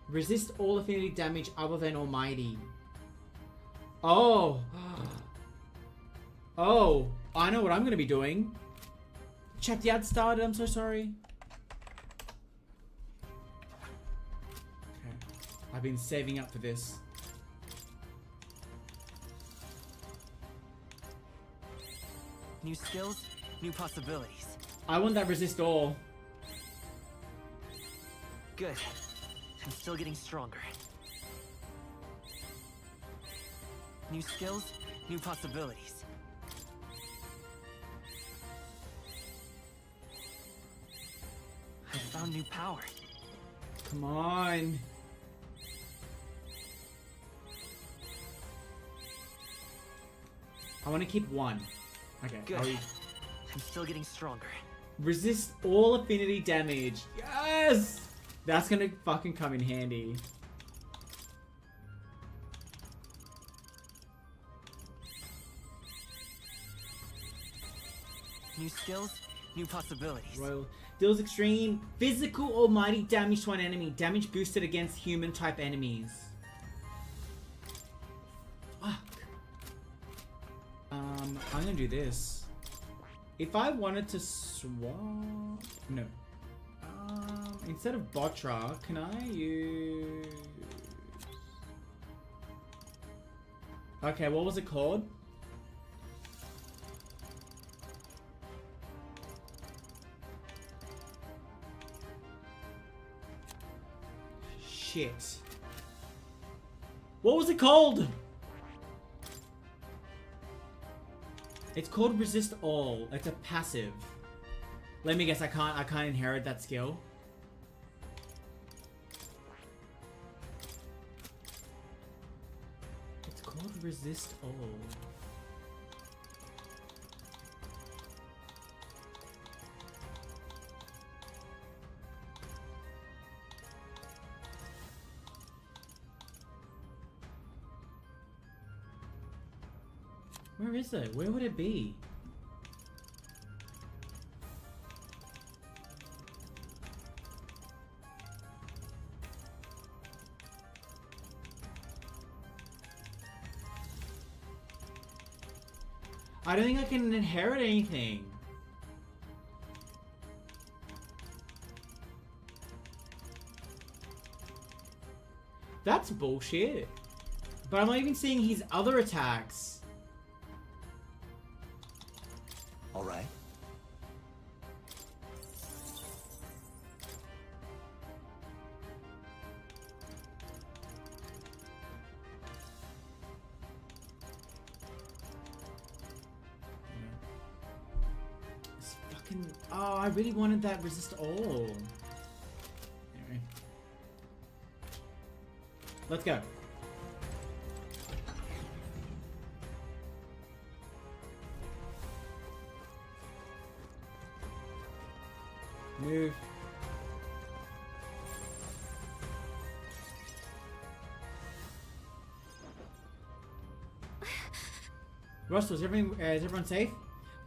Resist all affinity damage other than Almighty. Oh. Oh. I know what I'm going to be doing. Chat, the ad started. I'm so sorry. Okay. I've been saving up for this. New skills, new possibilities. I want that resist all. Good. I'm still getting stronger. New skills, new possibilities. I found new power. Come on. I want to keep one. Okay. Good. I'm still getting stronger. Resist all affinity damage. Yes! That's gonna fucking come in handy. New skills, new possibilities. Royal deals extreme physical almighty damage to an enemy. Damage boosted against human type enemies. Fuck. I'm gonna do this. If I wanted to swap... No. Instead of Botra, can I use... Okay, what was it called? Shit. What was it called? It's called Resist All. It's a passive. Let me guess, I can't inherit that skill. It's called Resist All. Where is it? Where would it be? I don't think I can inherit anything. That's bullshit. But I'm not even seeing his other attacks. All right. It's fucking... Oh, I really wanted that resist all. Anyway. Let's go. Move. Russell, is everyone safe?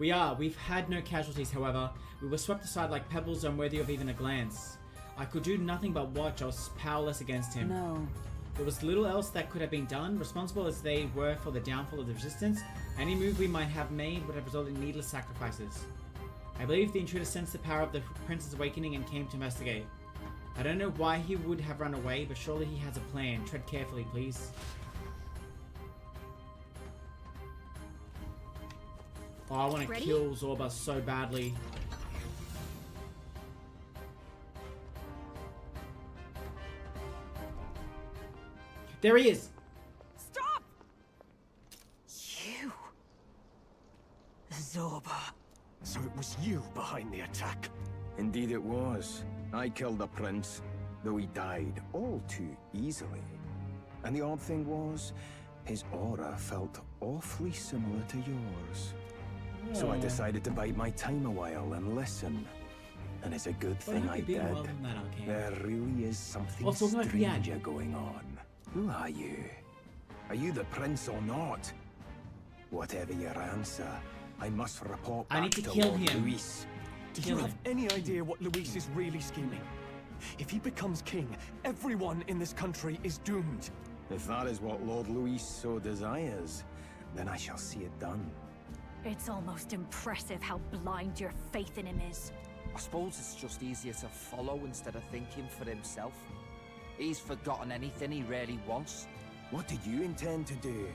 We are. We've had no casualties, however. We were swept aside like pebbles unworthy of even a glance. I could do nothing but watch. I was powerless against him. No. There was little else that could have been done. Responsible as they were for the downfall of the resistance, any move we might have made would have resulted in needless sacrifices. I believe the intruder sensed the power of the Prince's awakening and came to investigate. I don't know why he would have run away, but surely he has a plan. Tread carefully, please. Oh, I want to kill Zorba so badly. There he is! Stop! You... Zorba. So it was you behind the attack? Indeed it was. I killed the prince, though he died all too easily. And the odd thing was, his aura felt awfully similar to yours. So I decided to bide my time a while and listen. And it's a good thing I did. There really is something stranger going on. Who are you? Are you the prince or not? Whatever your answer, I must report back I need to kill Lord him. Luis. Do you have any idea what Luis is really scheming? If he becomes king, everyone in this country is doomed. If that is what Lord Luis so desires, then I shall see it done. It's almost impressive how blind your faith in him is. I suppose it's just easier to follow instead of thinking for himself. He's forgotten anything he really wants. What did you intend to do?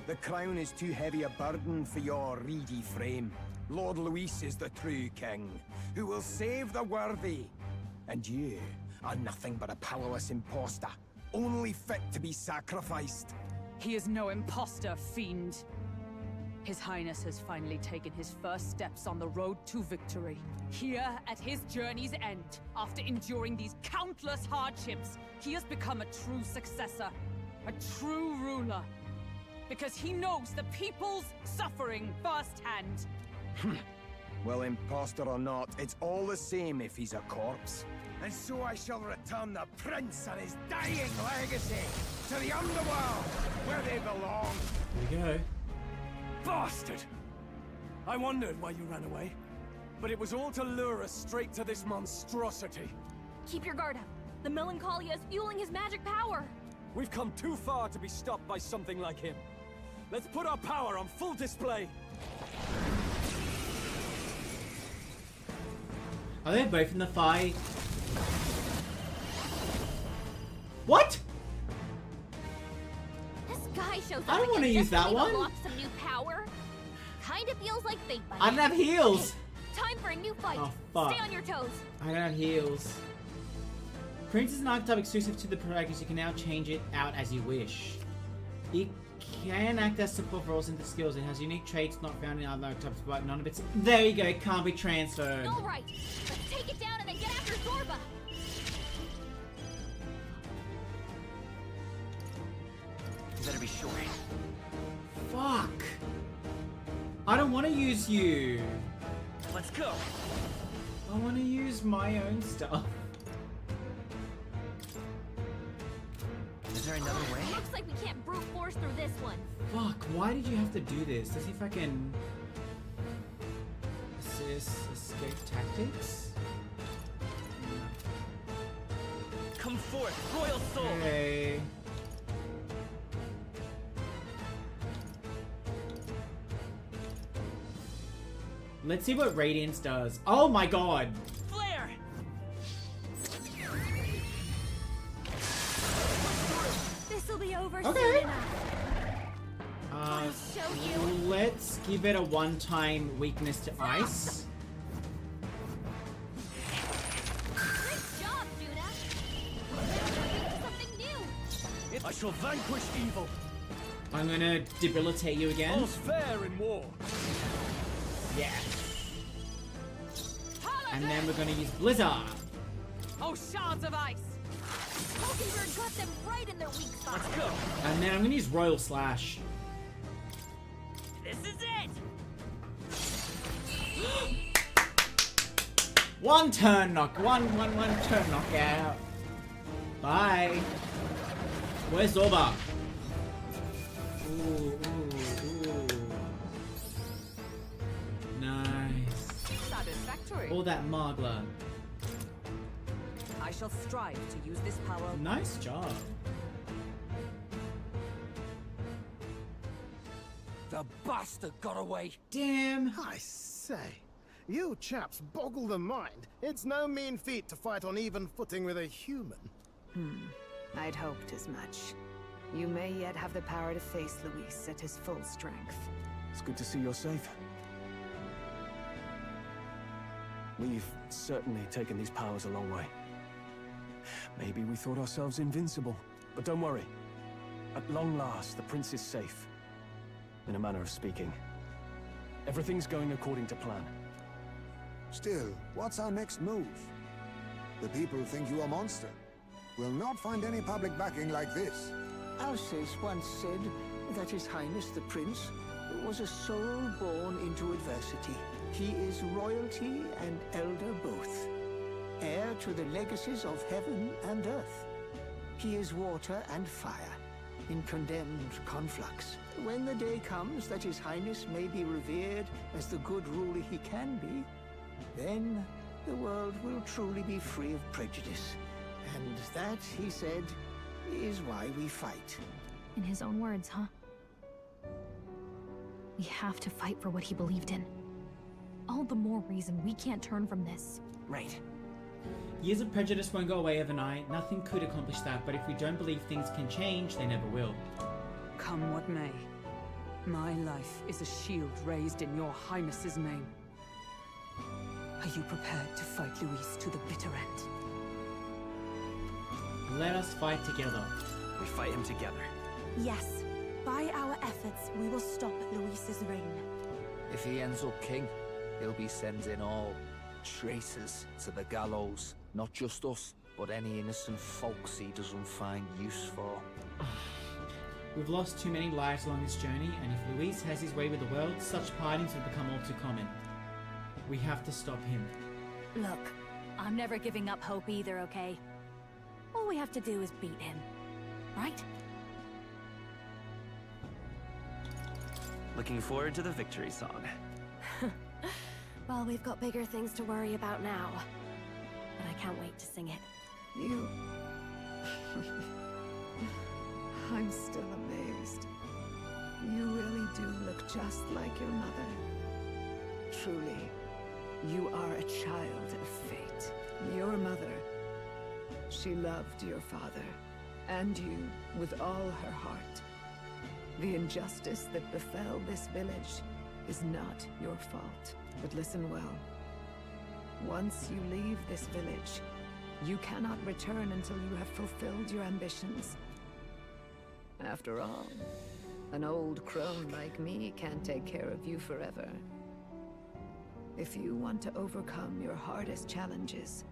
The crown is too heavy a burden for your reedy frame. Lord Luis is the true king, who will save the worthy. And you are nothing but a powerless imposter, only fit to be sacrificed. He is no imposter, fiend. His Highness has finally taken his first steps on the road to victory. Here, at his journey's end, after enduring these countless hardships, he has become a true successor, a true ruler. Because he knows the people's suffering firsthand. Well, imposter or not, it's all the same if he's a corpse. And so I shall return the prince and his dying legacy to the underworld, where they belong. Here we go. Bastard! I wondered why you ran away, but it was all to lure us straight to this monstrosity. Keep your guard up. The Melancholia is fueling his magic power. We've come too far to be stopped by something like him. Let's put our power on full display. Are they both in the fight? What? This guy shows up. I don't want to use that one. Unlock some new power. Kinda feels like fate. I don't have heals. Time for a new fight. Oh, fuck. Stay on your toes. I don't have heals. Prince is an archetype exclusive to the protagonist. You can now change it out as you wish. It can act as support for all synthetic skills. It has unique traits not found in other archetypes, but none of its... There you go, it can't be transferred. Alright, let's take it down and then get after Zorba. You better be sure. Fuck. I don't want to use you. Let's go. I want to use my own stuff. Is there another way? Looks like we can't brute force through this one. Fuck, why did you have to do this? Does he fucking... Assist escape tactics? Come forth, royal soul. Okay. Let's see what Radiance does. Oh my god! Flare. This'll be over Okay. soon enough. Uh, Show you. let's give it a one-time weakness to ice. Great job, Judah. Something new. I shall vanquish evil. I'm gonna debilitate you again. All's fair in war. Yeah. And then we're gonna use Blizzard. Oh, shards of ice! Mockingbird got them right in their weak spot. Let's go. And then I'm gonna use Royal Slash. This is it. One turn knock. One turn knockout. Bye. Where's Zorba? Ooh. Nice. Satisfactory. All that Margla. I shall strive to use this power. Nice job. The bastard got away. Damn. I say, you chaps boggle the mind. It's no mean feat to fight on even footing with a human. I'd hoped as much. You may yet have the power to face Luis at his full strength. It's good to see you're safe. We've certainly taken these powers a long way. Maybe we thought ourselves invincible, but don't worry. At long last, the prince is safe. In a manner of speaking. Everything's going according to plan. Still, what's our next move? The people think you a monster. Will not find any public backing like this. Alsace once said that His Highness the Prince was a soul born into adversity. He is royalty and elder both, heir to the legacies of heaven and earth. He is water and fire, in condemned conflux. When the day comes that His Highness may be revered as the good ruler he can be, then the world will truly be free of prejudice. And that, he said, is why we fight. In his own words, huh? We have to fight for what he believed in. All the more reason we can't turn from this. Right. Years of prejudice won't go away overnight. Nothing could accomplish that, but if we don't believe things can change, they never will. Come what may. My life is a shield raised in your highness's name. Are you prepared to fight Luis to the bitter end? Let us fight together. We fight him together. Yes. By our efforts, we will stop Luis's reign. If he ends up king, he'll be sending all traitors to the gallows. Not just us, but any innocent folks he doesn't find use for. We've lost too many lives along this journey, and if Luis has his way with the world, such partings will become all too common. We have to stop him. Look, I'm never giving up hope either, okay? All we have to do is beat him, right? Looking forward to the victory song. Well, we've got bigger things to worry about now. But I can't wait to sing it. You... I'm still amazed. You really do look just like your mother. Truly, you are a child of fate. Your mother, she loved your father, and you with all her heart. The injustice that befell this village is not your fault. But listen well. Once you leave this village, you cannot return until you have fulfilled your ambitions. After all, an old crone like me can't take care of you forever. If you want to overcome your hardest challenges,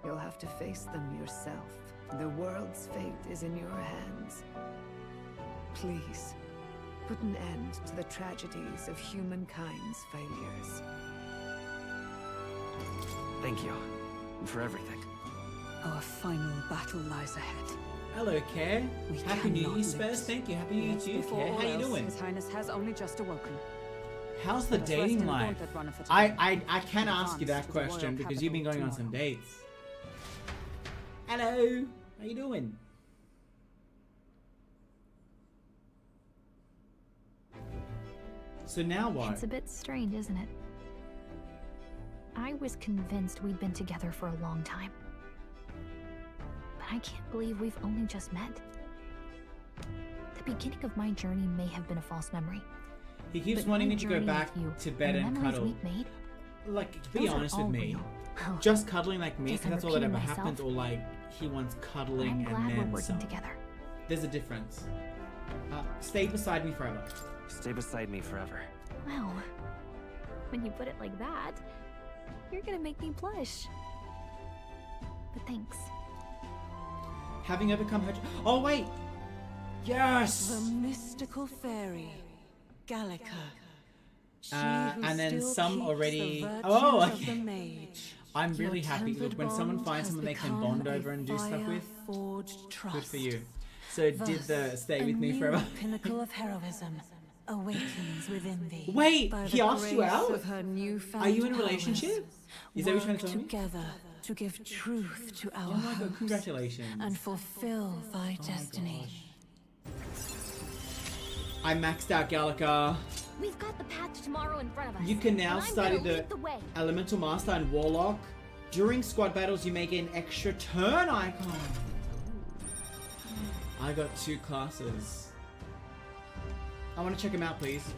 you'll have to face them yourself. The world's fate is in your hands. Please, put an end to the tragedies of humankind's failures. Thank you. For everything. Our final battle lies ahead. Hello, Care. Happy New Year, Spurs. Thank you. Happy New Year to you, Care. How you doing? His Highness has only just awoken. How's the dating life? I can ask you that question because you've been going on some dates. Hello. How you doing? So now what? It's a bit strange, isn't it? I was convinced we'd been together for a long time. But I can't believe we've only just met. The beginning of my journey may have been a false memory. He keeps wanting me to go back to bed and cuddle. Made, like, to be honest with me, just cuddling like me, because that's all that ever happens, or like, he wants cuddling and then we're working together. There's a difference. Stay beside me forever. Stay beside me forever. Well, when you put it like that, you're gonna make me blush. But thanks. Having overcome her... Oh, wait! Yes! The mystical fairy, Gallica. And then some already... Oh, okay. I'm really happy when someone finds someone they can bond over and do stuff with. Good for you. So did the stay with me forever. Pinnacle of heroism awakens within thee. Wait, he asked you out? Are you in a relationship? Is that what you're trying to tell me? Together to give truth to our oh my God, congratulations. And fulfill thy destiny. I maxed out Gallica. We've got the path to tomorrow in front of us. You can now study the Elemental Master and Warlock. During squad battles, you may get an extra turn icon. I got 2 classes. I want to check them out, please.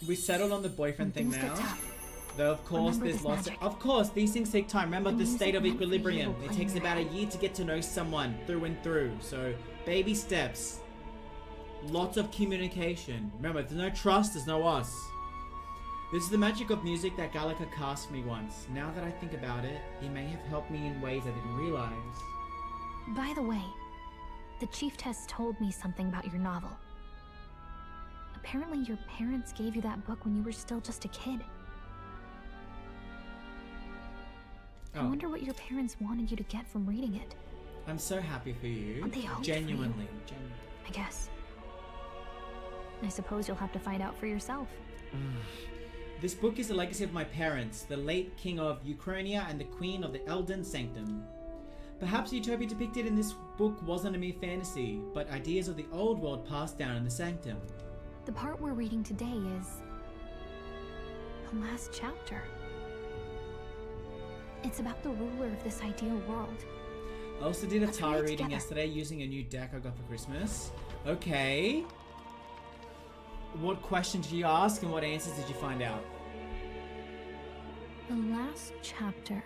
We settled on the boyfriend thing now. Though of course there's lots of course these things take time. Remember the state of equilibrium. It takes about a year to get to know someone through and through. So baby steps. Lots of communication. Remember, if there's no trust, there's no us. This is the magic of music that Gallica cast me once. Now that I think about it, he may have helped me in ways I didn't realize. By the way, the Chieftess told me something about your novel. Apparently your parents gave you that book when you were still just a kid. I wonder what your parents wanted you to get from reading it. I'm so happy for you. They hoped Genuinely. for you, I guess. I suppose you'll have to find out for yourself. This book is the legacy of my parents, the late king of Ukrainia and the queen of the Elden Sanctum. Perhaps the utopia depicted in this book wasn't a mere fantasy, but ideas of the old world passed down in the Sanctum. The part we're reading today is the last chapter. It's about the ruler of this ideal world. I also did a Let's tarot read it reading together. yesterday using a new deck I got for Christmas. Okay. What questions did you ask and what answers did you find out? The last chapter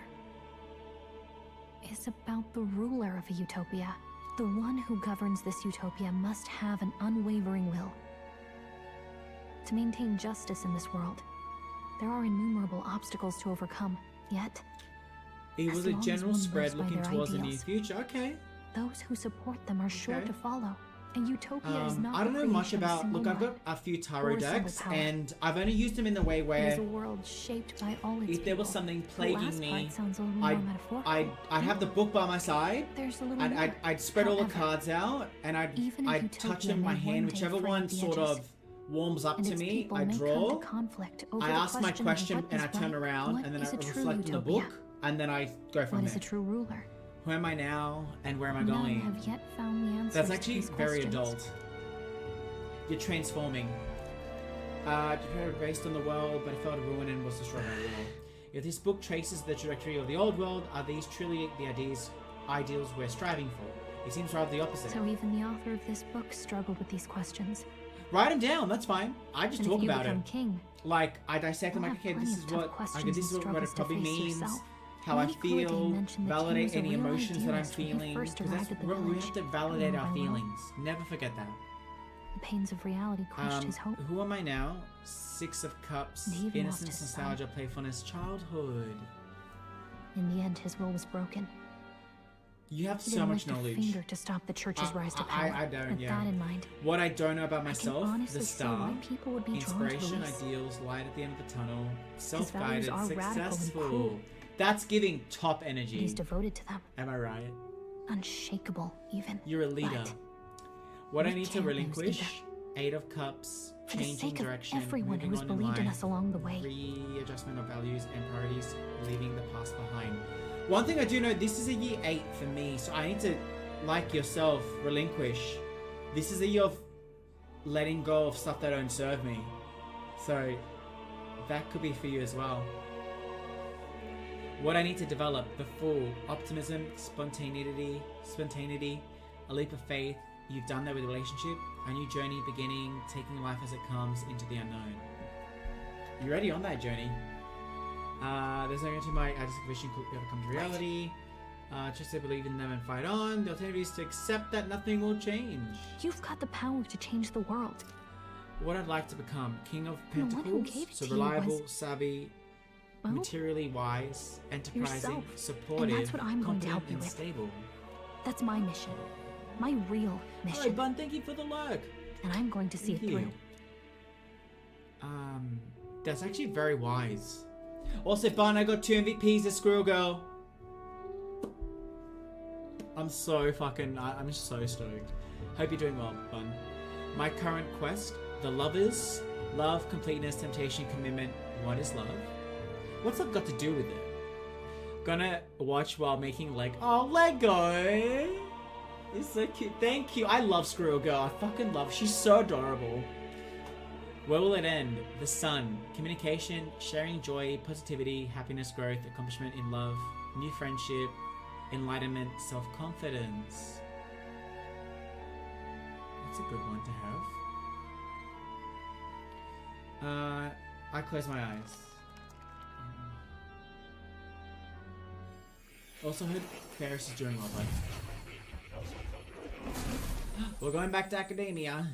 is about the ruler of a utopia. The one who governs this utopia must have an unwavering will to maintain justice in this world. There are innumerable obstacles to overcome, yet It as was a long as general one spread lives by looking their towards the near ideals, future. Okay. those who support them are sure Okay. to follow. A utopia is not I don't the know much creation of a about. single Look, I've got mind a few tarot or single decks, power. and I've only used them in the way It where is a world shaped by all its if there was people. something The plaguing last me, part sounds a little more metaphorical. I'd have the book by my side. There's a little and more. I'd spread all the However, cards out, and even a I'd touch utopia them in my may hand, one day whichever frame one the sort edges, of warms up and to its me. people I may come draw. to conflict over I the ask my of question, what and I is turn right, around, what and then is I a true reflect in the utopia? book, and then I go from What there. is a true ruler? Who am I now, and where am I None going? have yet found the answers That's to actually these very questions. adult. You're transforming. Based on the world, but it fell to ruin and was destroyed by war. If this book traces the trajectory of the old world, are these truly the ideals we're striving for? It seems rather the opposite. So even the author of this book struggled with these questions. Write them down, that's fine. I just And talk if you about become it. king, Like, I dissect them you'll like, have okay, this plenty is of tough what questions this is and what it struggles to probably face means, yourself. how I Many could, they feel, mention that King validate was a any real emotions that I'm idealist when he feeling. first Because arrived at the we village. have to validate our Remember well. feelings. Never forget that. The pains of reality crushed his hope. Who am I now? Six of Cups, And he even lost innocence, his son. nostalgia, playfulness, childhood. In the end, his will was broken. You have He so didn't much lift a knowledge. finger to stop the church's rise to power. I don't, With yeah. that in mind, What I don't know about I can myself, honestly the see star, why people would be drawn to inspiration, Luis. ideals, light at the end of the tunnel, values self-guided, are radical and successful. cruel. That's giving top And energy. he's devoted to them. Am I right? Unshakable, even. You're a leader. But What I we need to can't lose relinquish, either. Eight of Cups, For the changing sake of direction, everyone who moving has on in believed in life, us along the way. readjustment of values and priorities, leaving the past behind. One thing I do know, this is a year 8 for me, so I need to, like yourself, relinquish. This is a year of letting go of stuff that don't serve me. So that could be for you as well. What I need to develop, the full optimism, spontaneity, a leap of faith. You've done that with a relationship, a new journey beginning, taking life as it comes into the unknown. You're already on that journey. There's no guarantee my ideas of vision could ever come to reality. Just to believe in them and fight on. The alternative is to accept that nothing will change. You've got the power to change the world. What I'd like to become, King of And the one who Pentacles, gave it so to you reliable, was- savvy, Well, materially wise, enterprising, yourself. supportive, And that's what I'm going to help confident, you and with. stable. That's my mission. My real mission. Alright, Bun, thank you for the lurk. And I'm going to see it Thank you. through. That's actually very wise. Also, Bun, I got 2 MVPs as Squirrel Girl. I'm so fucking, I'm just so stoked. Hope you're doing well, Bun. My current quest, the lovers, love, completeness, temptation, commitment. What is love? What's that got to do with it? Gonna watch while making Lego. It's so cute. Thank you. I love Squirrel Girl. I fucking love. She's so adorable. Where will it end? The sun. Communication, sharing joy, positivity, happiness, growth, accomplishment in love, new friendship, enlightenment, self-confidence. That's a good one to have. I close my eyes. Also heard Ferris is doing well, bud. We're going back to academia.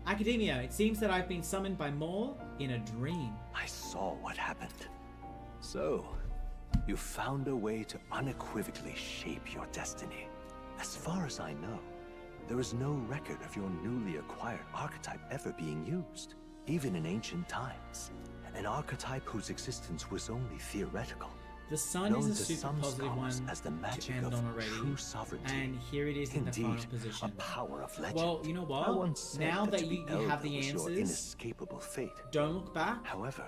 Academia, it seems that I've been summoned by Maul in a dream. I saw what happened. So, you found a way to unequivocally shape your destiny. As far as I know, there is no record of your newly acquired archetype ever being used, even in ancient times. An archetype whose existence was only theoretical. The sun known is a to super some positive scholars one as the to magic end of on already, true sovereignty. and here it is in the final Indeed, position. a power of legend. Well, you know I what? once said Now that to be you have elder the was your answers, inescapable fate. don't look back. However,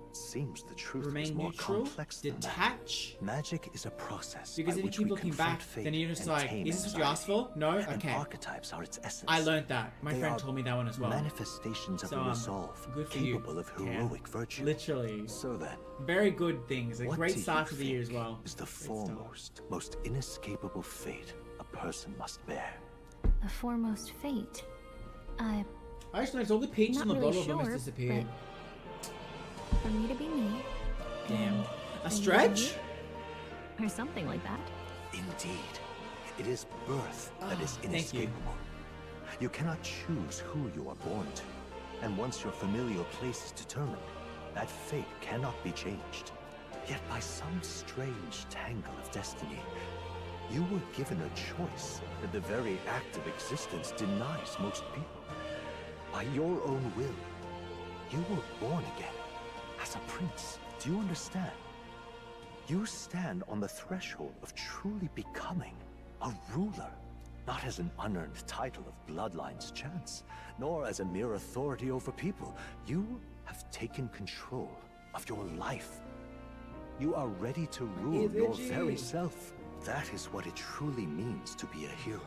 it seems the truth is Remain more neutral, complex than that. detach. Magic is a process Because by if you which keep we looking confront back, fate then you're just and like, tame is this what you asked for? No? And Okay. archetypes are its essence. I learned that. My They friend are told me that one as well. Manifestations of So, a resolve good for you, capable of Cam. heroic virtue. Literally. So then, Very good things. A what great do start you to the year as think well. is the Great start. foremost, most inescapable fate a person must bear? A foremost fate. I just noticed all the peaches on the Not really bottle of them has sure, disappeared. For me to be me. Damn. and A for you stretch? Or something like that. Indeed. It is birth that is thank you. inescapable. You cannot choose who you are born to. And once your familial place is determined, that fate cannot be changed. Yet by some strange tangle of destiny, you were given a choice that the very act of existence denies most people. By your own will, you were born again as a prince. Do you understand? You stand on the threshold of truly becoming a ruler, not as an unearned title of bloodline's chance, nor as a mere authority over people. You have taken control of your life. You are ready to rule your very self. That is what it truly means to be a hero.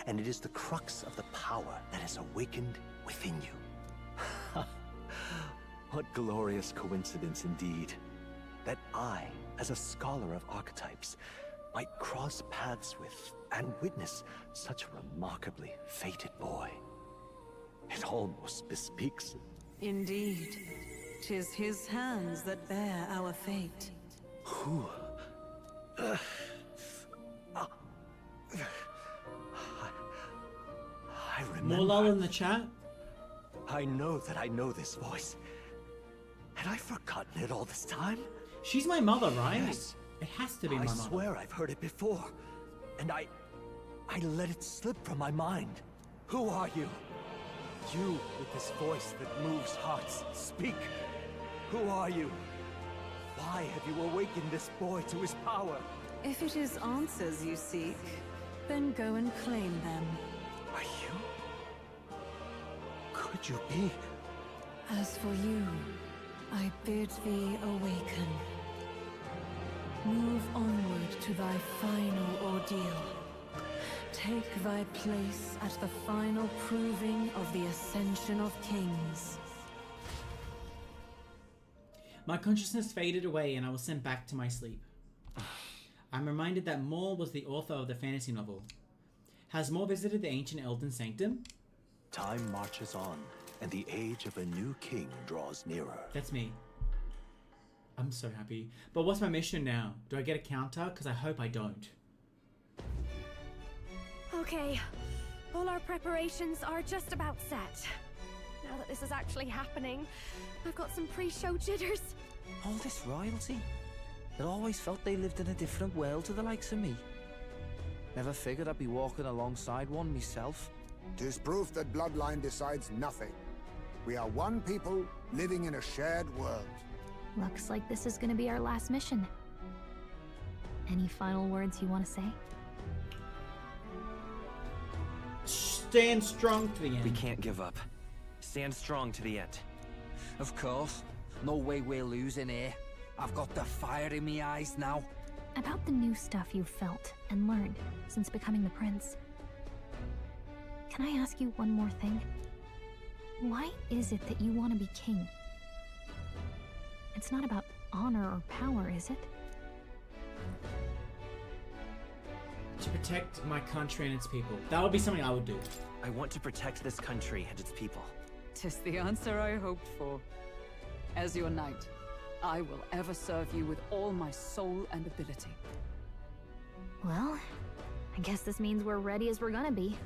And it is the crux of the power that is awakened within you. What glorious coincidence indeed, that I, as a scholar of archetypes, might cross paths with and witness such a remarkably fated boy. It almost bespeaks it. Indeed. 'Tis his hands that bear our fate. Who? I remember. More lull in the chat? I know that I know this voice. Had I forgotten it all this time? She's my mother, right? Yes. It has to be my I mother. swear I've heard it before. And I let it slip from my mind. Who are you? You with this voice that moves hearts. Speak. Who are you? Why have you awakened this boy to his power? If it is answers you seek, then go and claim them. Are you? Could you be? As for you, I bid thee awaken. Move onward to thy final ordeal. Take thy place at the final proving of the ascension of kings. My consciousness faded away and I was sent back to my sleep. I'm reminded that Maul was the author of the fantasy novel. Has Maul visited the ancient Elden Sanctum? Time marches on, and the age of a new king draws nearer. That's me. I'm so happy. But what's my mission now? Do I get a counter? Because I hope I don't. Okay, all our preparations are just about set. Now that this is actually happening, I've got some pre-show jitters. All this royalty? I always felt they lived in a different world to the likes of me. Never figured I'd be walking alongside one myself. 'Tis proof that bloodline decides nothing. We are one people living in a shared world. Looks like this is gonna be our last mission. Any final words you want to say? Stand strong to the end. We can't give up. Stand strong to the end. Of course. No way we're losing here. I've got the fire in me eyes now. About the new stuff you've felt and learned since becoming the prince. Can I ask you one more thing? Why is it that you want to be king? It's not about honor or power, is it? To protect my country and its people. That would be something I would do. I want to protect this country and its people. 'Tis the answer I hoped for. As your knight, I will ever serve you with all my soul and ability. Well, I guess this means we're ready as we're gonna be.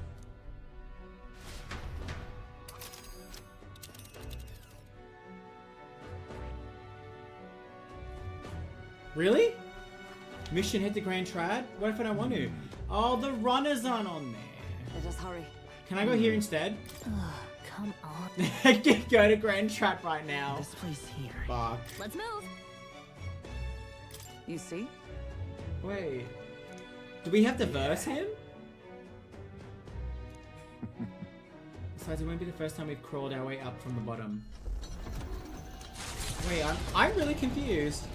Really? Mission hit the Grand Trad? What if I don't want to? Oh, the runners aren't on there. Let us hurry. Can I go here instead? Ugh, come on. I can go to Grand Trad right now. This place here. Fuck. Let's move. You see? Wait. Do we have to verse him? Besides, it won't be the first time we've crawled our way up from the bottom. Wait, I'm really confused.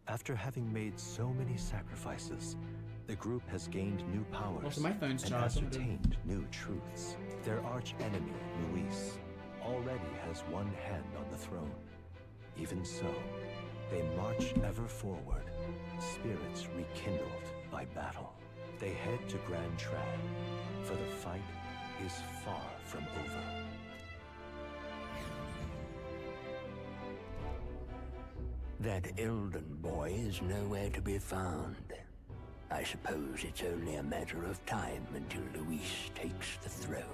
After having made so many sacrifices, the group has gained new powers Also, my phone's and charged. ascertained new truths. Their arch-enemy, Luis, already has one hand on the throne. Even so, they march ever forward, spirits rekindled by battle. They head to Grand Trad, for the fight is far from over. That Elden boy is nowhere to be found. I suppose it's only a matter of time until Luis takes the throne.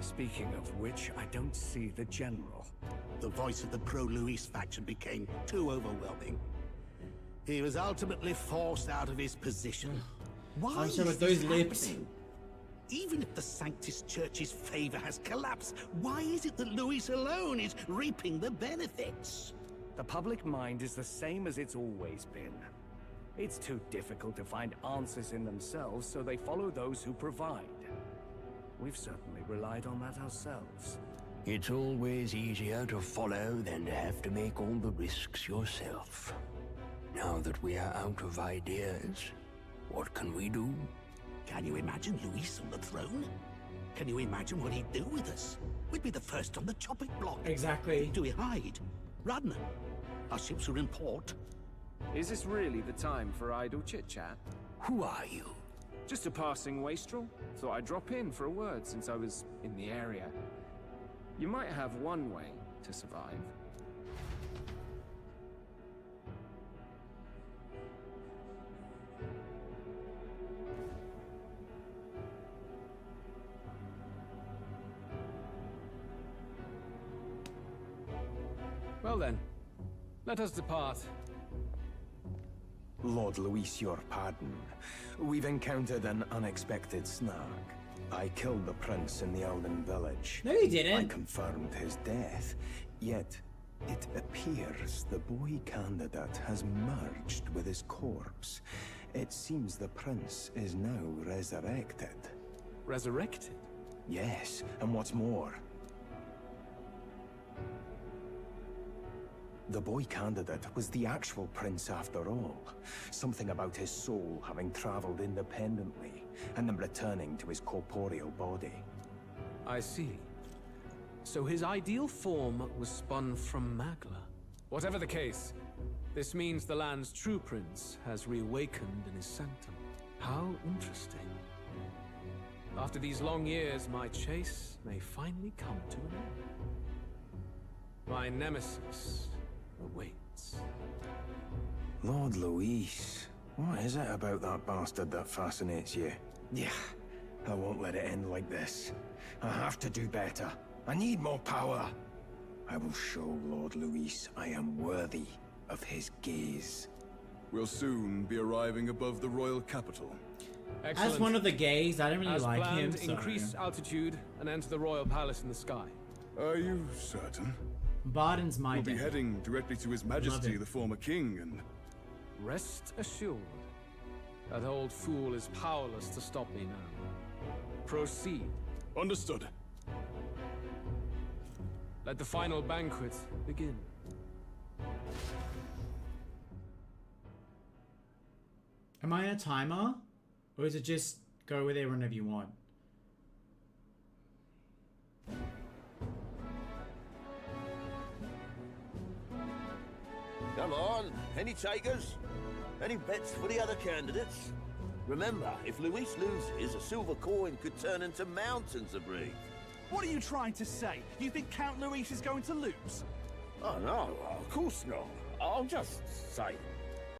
Speaking of which, I don't see the general. The voice of the pro-Luis faction became too overwhelming. He was ultimately forced out of his position. Why I'm sure is with those this lips. happening? Even if the Sanctus Church's favor has collapsed, why is it that Luis alone is reaping the benefits? The public mind is the same as it's always been. It's too difficult to find answers in themselves, so they follow those who provide. We've certainly relied on that ourselves. It's always easier to follow than to have to make all the risks yourself. Now that we are out of ideas, what can we do? Can you imagine Luis on the throne? Can you imagine what he'd do with us? We'd be the first on the chopping block. Exactly. Do we hide? Run? Our ships are in port. Is this really the time for idle chit-chat? Who are you? Just a passing wastrel. Thought I'd drop in for a word since I was in the area. You might have one way to survive. Well then, let us depart. Lord Luis, your pardon. We've encountered an unexpected snag. I killed the prince in the Elden village. No, you didn't. I confirmed his death. Yet, it appears the boy candidate has merged with his corpse. It seems the prince is now resurrected. Resurrected? Yes, and what's more, the boy candidate was the actual prince after all. Something about his soul having traveled independently, and then returning to his corporeal body. I see. So his ideal form was spun from Magla. Whatever the case, this means the land's true prince has reawakened in his sanctum. How interesting. After these long years, my chase may finally come to an end. My nemesis awaits. Lord Luis, what is it about that bastard that fascinates you? Yeah, I won't let it end like this. I have to do better. I need more power. I will show Lord Luis I am worthy of his gaze. We'll soon be arriving above the royal capital. Excellent. As one of the gays, I don't really like him. So. Increase altitude and enter the royal palace in the sky. Are you certain? Barden's my We'll be heading directly to His Majesty, the former king, and... Rest assured, that old fool is powerless to stop me now. Proceed. Understood. Let the final banquet begin. Am I on a timer? Or is it just go over there whenever you want? Come on, any takers? Any bets for the other candidates? Remember, if Luis loses, a silver coin could turn into mountains of reef. What are you trying to say? You think Count Luis is going to lose? Oh no, of course not. I'm just saying.